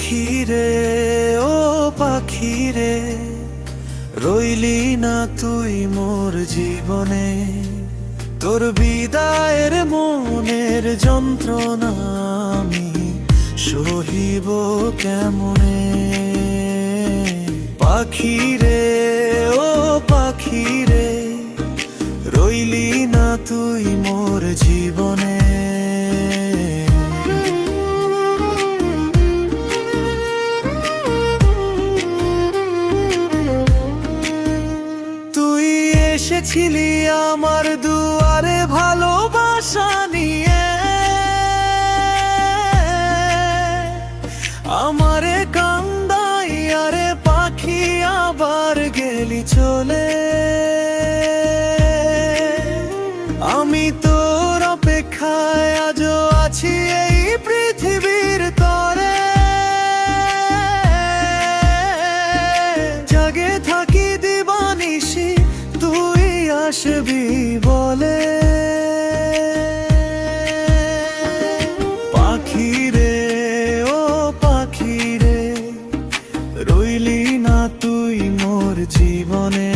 পাখি রে, ও পাখি রে, রইলি না তুই মোর জীবনে। তোর বিদায়ের মনের যন্ত্রণা আমি সহিব কেমনে। পাখি রে, ও পাখি রে, রইলি না তুই মোর জীবনে। তুই এসেছিলি আমার দুয়ারে ভালোবাসা নিয়ে, আমারে কান্দাইয়া রে পাখি আবার গেলি চলে। আমি তোর অপেক্ষায় আজও আছি এই পৃথিবীর তরে। জাগে থাকি দিবানিশি তুই আসবি বলে। পাখি রে, ও পাখি রে, রইলি না তুই মোর জীবনে।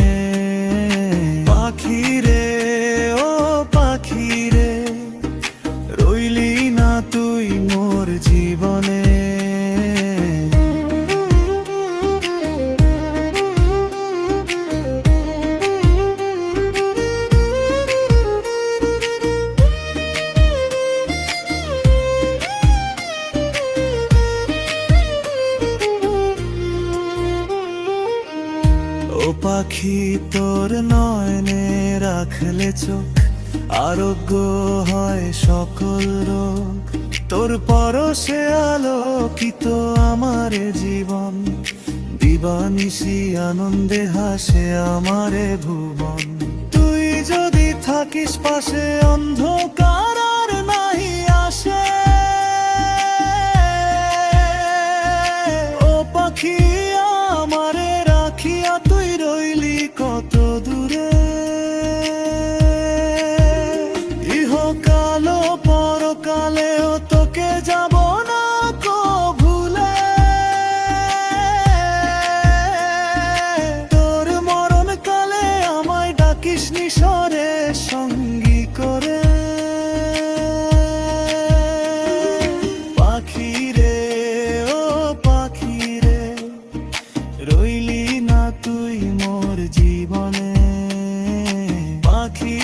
পাখি রে, ও পাখি রে, রইলি না তুই মোর জীবনে। ও পাখি তোর নয়নে রাখলে চোখ, আরোগ্য হয় সকল রোগ। তোর পরশে আলোকিত আমার জীবন, দিবানিশি আনন্দে হাসে আমারে ভুবন। তুই যদি থাকিস পাশে অন্ধকার আর নাহি আসে। ও পাখি আমারে রাখিয়া তুই রইলি কত দূরে। ইহকালো পরকালেও তোকে যাব না কো ভুলে। তোর মরণ কালে আমায় ডাকিস নিশরে সঙ্গী করে। পাখি রে, ও পাখি রে, রইলি না তুই মোর জীবনে। পাখি